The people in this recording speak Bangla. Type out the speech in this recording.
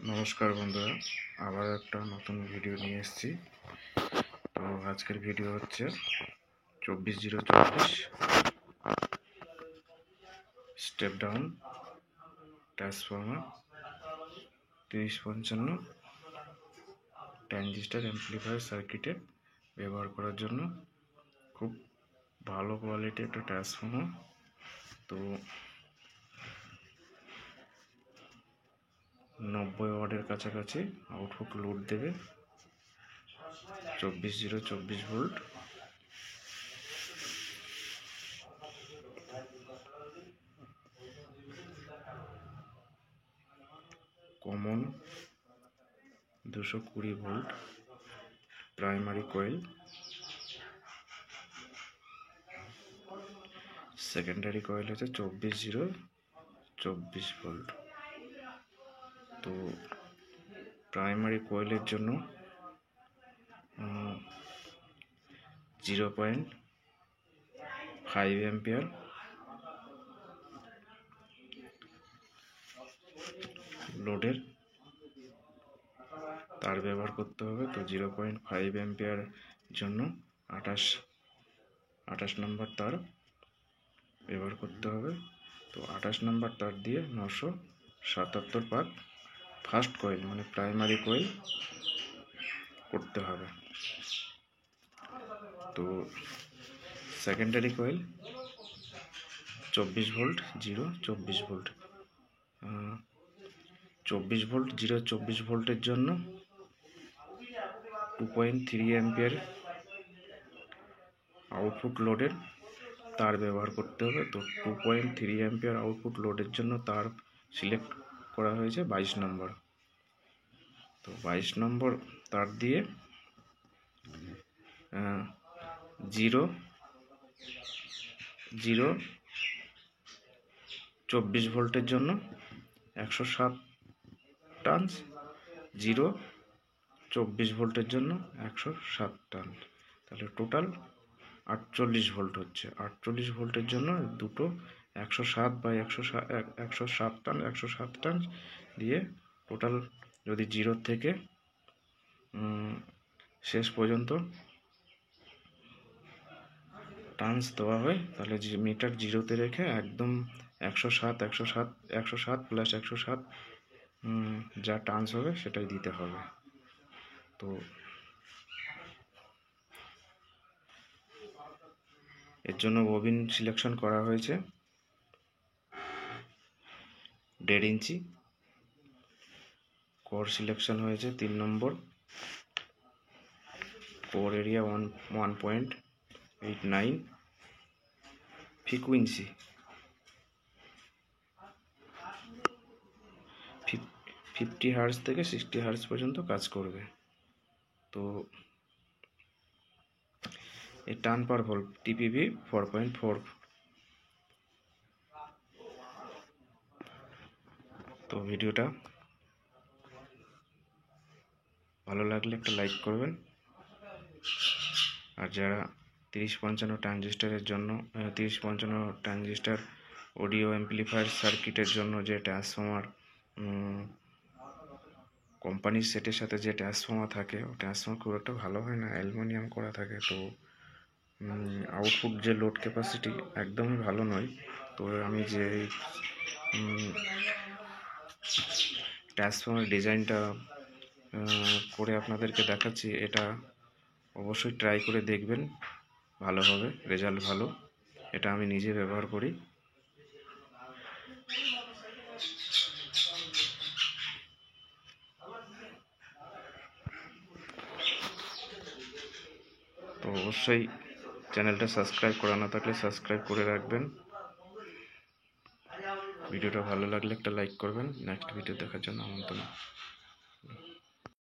নমস্কার বন্ধুরা, আবার একটা নতুন ভিডিও নিয়ে এসেছি। তো আজকের ভিডিও হচ্ছে 24024 step down transformer 3055 transistor amplifier সার্কিটে ব্যবহার করার জন্য খুব ভালো কোয়ালিটি একটা ট্রান্সফর্মার। তো 90 ওয়াটের কাছাকাছি আউটপুট লোড দেবে, 24 volt. Common 220 volt primary coil, secondary coil হচ্ছে 24 ভোল্ট। তো প্রাইমারি কয়েলের জন্য 0.5 অ্যাম্পিয়ার লোডের তার ব্যবহার করতে হবে। তো 0.5 অ্যাম্পিয়ার জন্য 28 নম্বর তার ব্যবহার করতে হবে। তো 28 নম্বর তার দিয়ে 977 পাক ফার্স্ট কয়েল মানে প্রাইমারি কয়েল করতে হবে। তো সেকেন্ডারি কয়েল 24 ভোল্ট 24 ভোল্ট 24 ভোল্টের জন্য 2.3 অ্যাম্পিয়ার আউটপুট লোডের তার ব্যবহার করতে হবে। তো 2.3 অ্যাম্পিয়ার আউটপুট লোডের জন্য তার সিলেক্ট করা হয়েছে 22 নম্বর। তো 22 নম্বর তার দিয়ে 24 ভোল্টের জন্য 107 টার্নস, 24 ভোল্টের জন্য 107 টার্ন, তাহলে টোটাল 48 ভোল্ট হচ্ছে। 48 ভোল্টের জন্য দুটো 107 বা 107 টার্ন দিয়ে টোটাল যদি 0 থেকে শেষ পর্যন্ত টার্নস দেওয়া হয়, তাহলে মিটার 0-তে রেখে একদম 107 প্লাস 107 যা টার্নস হবে সেটাই দিতে হবে। তো এর জন্য ববিন সিলেকশন করা হয়েছে 1.5 ইঞ্চি, কোর সিলেকশন হয়েছে 3 নম্বর, কোর এরিয়া 1.89, ফ্রিকুয়েন্সি 50 হার্জ থেকে 60 হার্জ পর্যন্ত কাজ করবে। তো এই টার্ন পার ভোল্ট টিপিভি 4.4। তো ভিডিওটা ভালো লাগলে একটা লাইক করবেন। আর যারা 3055 ট্রানজিস্টরের জন্য 3055 ট্রানজিস্টর অডিও অ্যাম্পলিফায়ার সার্কিটের জন্য যে ট্রান্সফর্মার কোম্পানির সেটের সাথে যে ট্রান্সফর্মার থাকে, ও ট্রান্সফর্মার খুব একটা ভালো হয় না, অ্যালুমিনিয়াম করা থাকে। তো আউটপুট যে লোড ক্যাপাসিটি একদমই ভালো নয়। তো আমি যে ট্রান্সফর্মার ডিজাইনটা করে আপনাদেরকে দেখাচ্ছি, এটা অবশ্যই ট্রাই করে দেখবেন, ভালো হবে, রেজাল্ট ভালো। এটা আমি নিজে ব্যবহার করি। তো অবশ্যই চ্যানেলটা সাবস্ক্রাইব করা না থাকলে সাবস্ক্রাইব করে রাখবেন। ভিডিওটা ভালো লাগলে একটা লাইক করবেন। নেক্সট ভিডিও দেখার জন্য আমন্ত্রণ।